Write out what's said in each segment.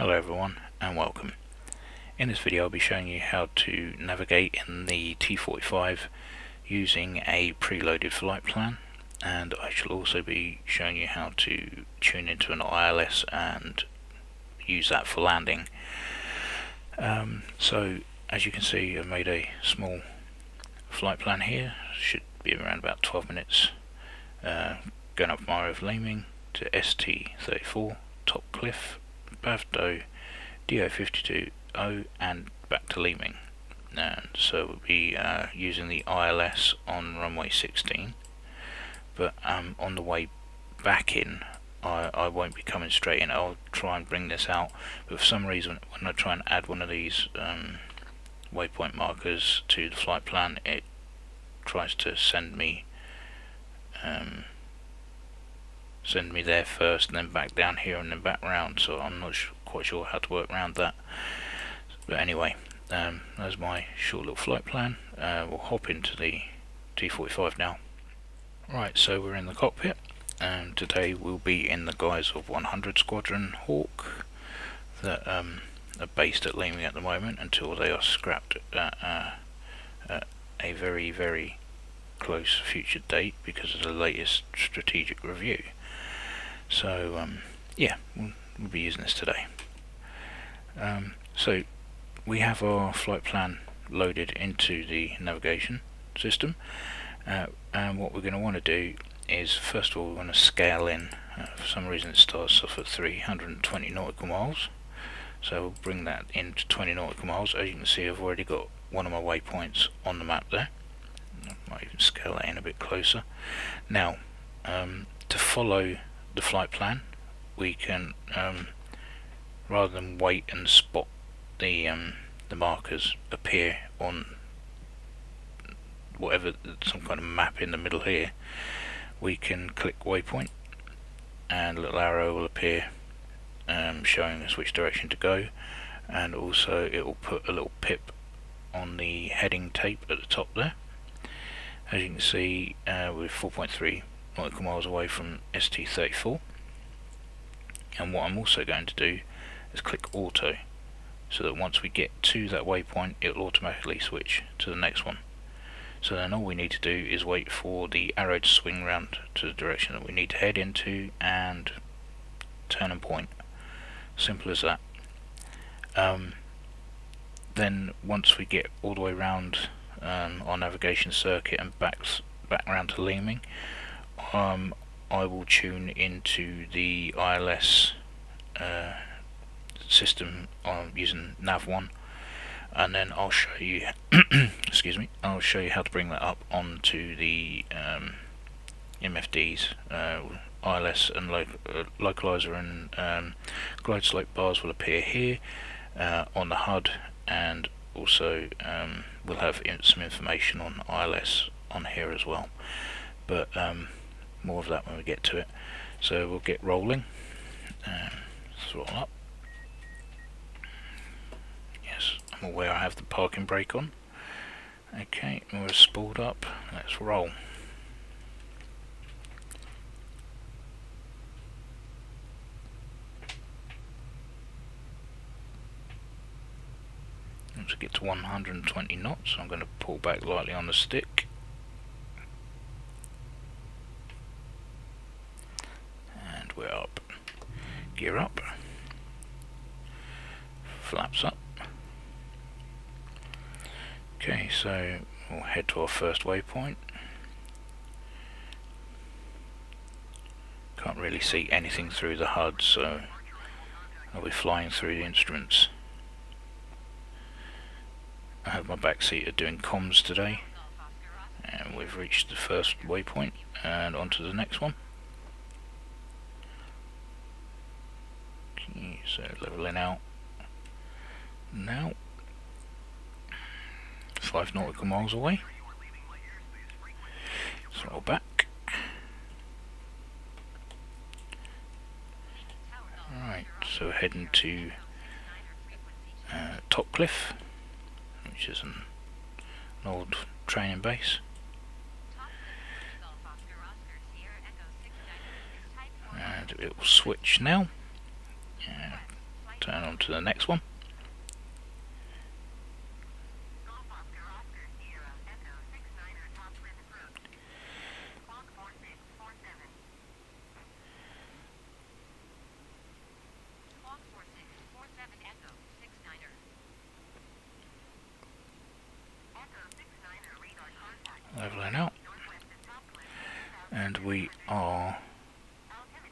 Hello everyone and welcome. In this video I'll be showing you how to navigate in the T-45 using a preloaded flight plan, and I shall also be showing you how to tune into an ILS and use that for landing. So as you can see, I've made a small flight plan here. Should be around about 12 minutes going up Mare of Leeming to ST34 Top Cliff, Bavdo, DO52O and back to Leeming. And so we'll be using the ILS on runway 16, but on the way back in I won't be coming straight in. I'll try and bring this out, but for some reason when I try and add one of these waypoint markers to the flight plan, it tries to send me there first and then back down here and then back round, so I'm not quite sure how to work around that. But anyway, there's my short little flight plan. We'll hop into the T-45 now. Right, so we're in the cockpit, and today we'll be in the guise of 100 Squadron Hawk that are based at Leeming at the moment until they are scrapped at a very, very close future date because of the latest strategic review. So yeah, we'll be using this today. So we have our flight plan loaded into the navigation system, and what we're going to want to do is, first of all, we want to scale in. For some reason it starts off at 320 nautical miles, so we'll bring that into 20 nautical miles. As you can see, I've already got one of my waypoints on the map there. I might even scale that in a bit closer. Now, to follow the flight plan, we can, rather than wait and spot the markers appear on whatever, some kind of map in the middle here, we can click waypoint and a little arrow will appear showing us which direction to go, and also it will put a little pip on the heading tape at the top there. As you can see, we're 4.3 nautical miles away from ST34, and what I'm also going to do is click auto, so that once we get to that waypoint it will automatically switch to the next one. So then all we need to do is wait for the arrow to swing round to the direction that we need to head into and turn and point. Simple as that. Then once we get all the way round our navigation circuit and back round to Leeming, I will tune into the ILS system using Nav1, and then I'll show you excuse me, I'll show you how to bring that up onto the MFDs. ILS and localizer and glide slope bars will appear here on the HUD, and also we'll have some information on ILS on here as well, but more of that when we get to it. So we'll get rolling. Throttle up. Yes, I'm aware I have the parking brake on. Okay, we're spooled up. Let's roll. Once we get to 120 knots, I'm going to pull back lightly on the stick. And we're up. Gear up. Flaps up. Okay, so we'll head to our first waypoint. Can't really see anything through the HUD, so I'll be flying through the instruments. I have my backseater doing comms today, and we've reached the first waypoint and on to the next one. Okay, so leveling out now. 5 nautical miles away. Throttle back. Right, so we're heading to Top Cliff, which is an old training base. And it will switch now. Turn on to the next one. Leveling out, and we are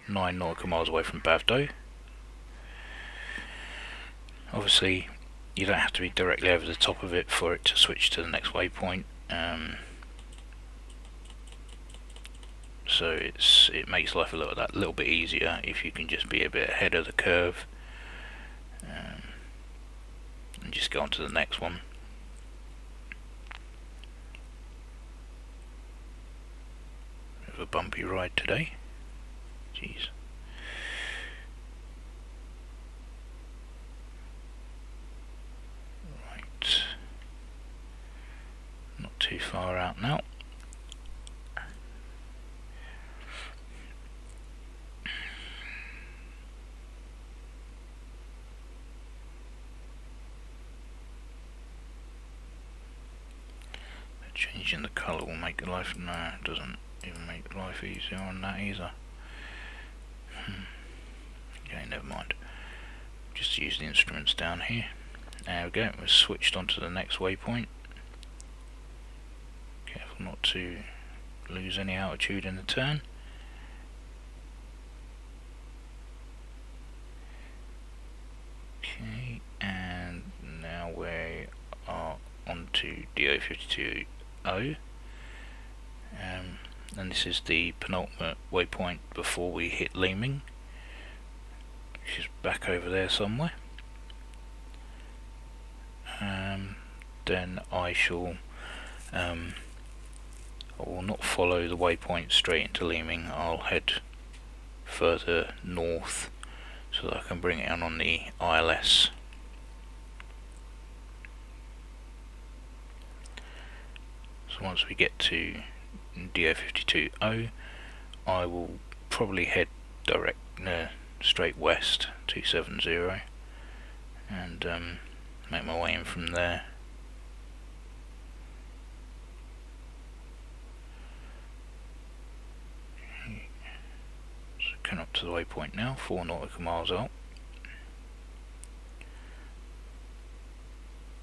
9 nautical miles away from Bavdo. Obviously you don't have to be directly over the top of it for it to switch to the next waypoint, so it makes life a little bit easier if you can just be a bit ahead of the curve, and just go on to the next one. Bit of a bumpy ride today. Jeez. Right. Not too far out now. Changing the colour will make life, no, it doesn't even make life easier on that either. Okay, never mind. Just use the instruments down here. There we go, we've switched on to the next waypoint. Careful not to lose any altitude in the turn. Okay, and now we are on to DO52O. And this is the penultimate waypoint before we hit Leeming, which is back over there somewhere. Then I will not follow the waypoint straight into Leeming. I'll head further north so that I can bring it on the ILS. So once we get to DO52O, I will probably head straight west 270 and make my way in from there. So coming up to the waypoint now, 4 nautical miles out.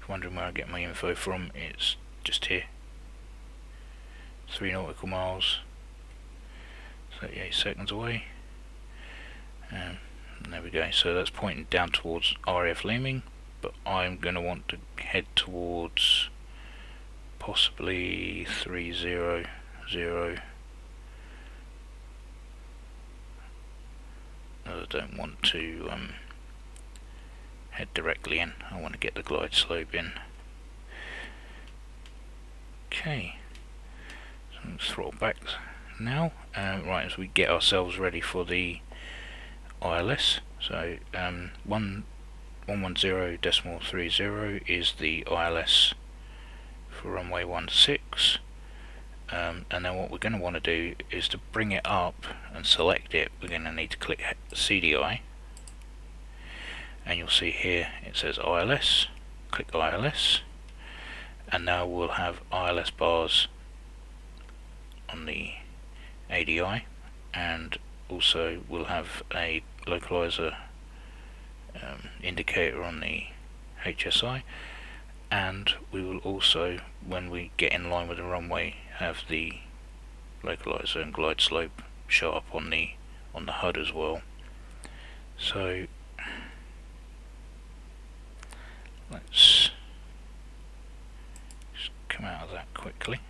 If you're wondering where I get my info from, it's just here. 3 nautical miles, 38 seconds away, and there we go. So that's pointing down towards RAF Leeming, but I'm going to want to head towards possibly 300. I don't want to head directly in, I want to get the glide slope in. Okay. Let's throttle back now. Right, as we get ourselves ready for the ILS. So 110.30 is the ILS for runway 16, and then what we're going to want to do is to bring it up and select it. We're going to need to click CDI, and you'll see here it says ILS. Click ILS, and now we'll have ILS bars on the ADI, and also we'll have a localizer indicator on the HSI, and we will also, when we get in line with the runway, have the localizer and glide slope show up on the HUD as well. So let's just come out of that quickly.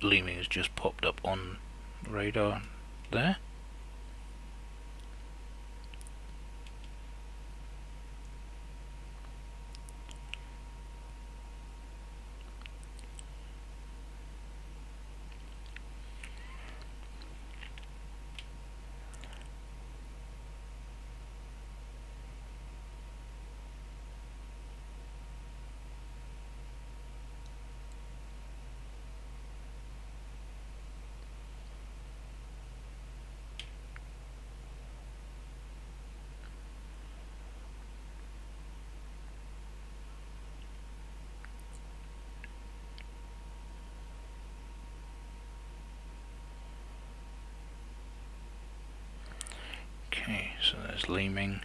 leaming has just popped up on radar there. Okay, so there's leaming.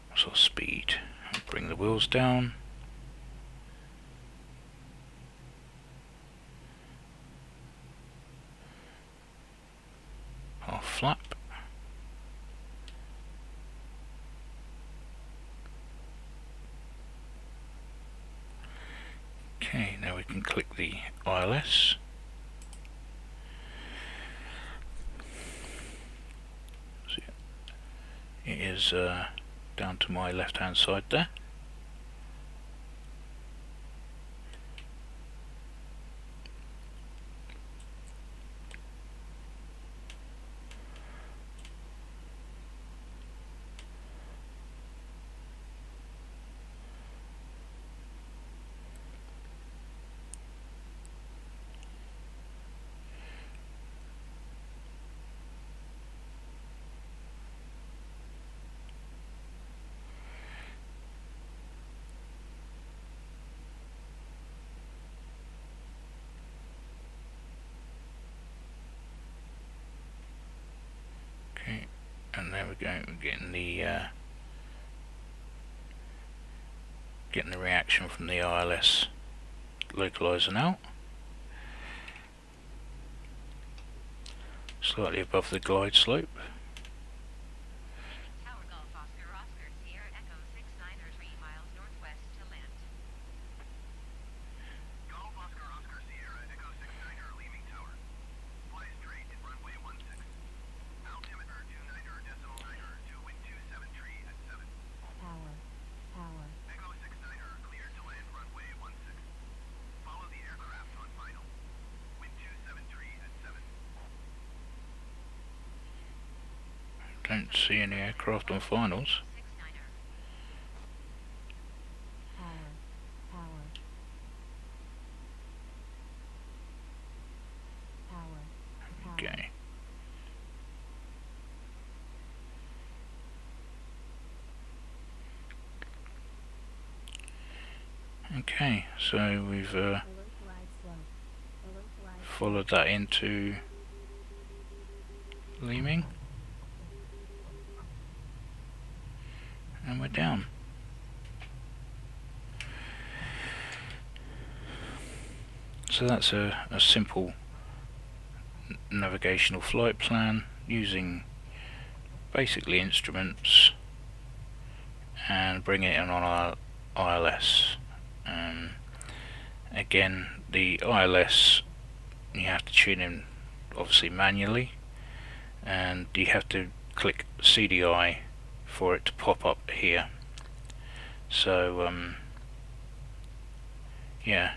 What sort of speed? Bring the wheels down. Half flap. Okay, now we can click the ILS. It is down to my left hand side there. And there we go, we're getting the reaction from the ILS localizer now. Slightly above the glide slope. Tower Golf Oscar Sierra Echo 69 3 miles northwest to land. Golf Oscar Sierra Echo 69 leaving tower. Fly straight at runway 16. Altimeter 29.9 to wind 273 at 7. Tower. Echo 69 cleared to land runway 16. Follow the aircraft on final. Wind 273 at 7. Don't see any aircraft on finals. Okay. Okay, so we've followed that into leaming, and we're down. So that's a simple navigational flight plan using basically instruments and bringing it in on our ILS. Again, the ILS you have to tune in obviously manually, and you have to click CDI for it to pop up here. So yeah,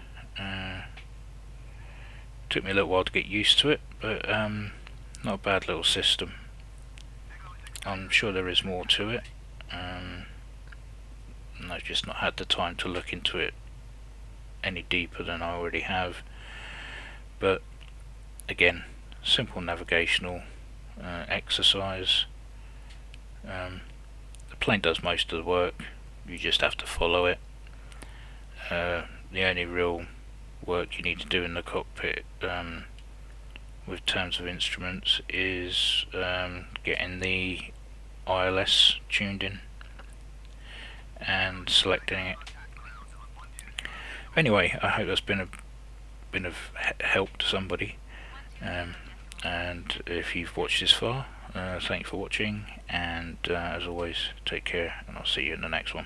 took me a little while to get used to it, but not a bad little system. I'm sure there is more to it, and I've just not had the time to look into it any deeper than I already have. But again, simple navigational exercise. The plane does most of the work, you just have to follow it. The only real work you need to do in the cockpit with terms of instruments is getting the ILS tuned in and selecting it. Anyway, I hope that's been of help to somebody, and if you've watched this far, thank you for watching, and as always, take care, and I'll see you in the next one.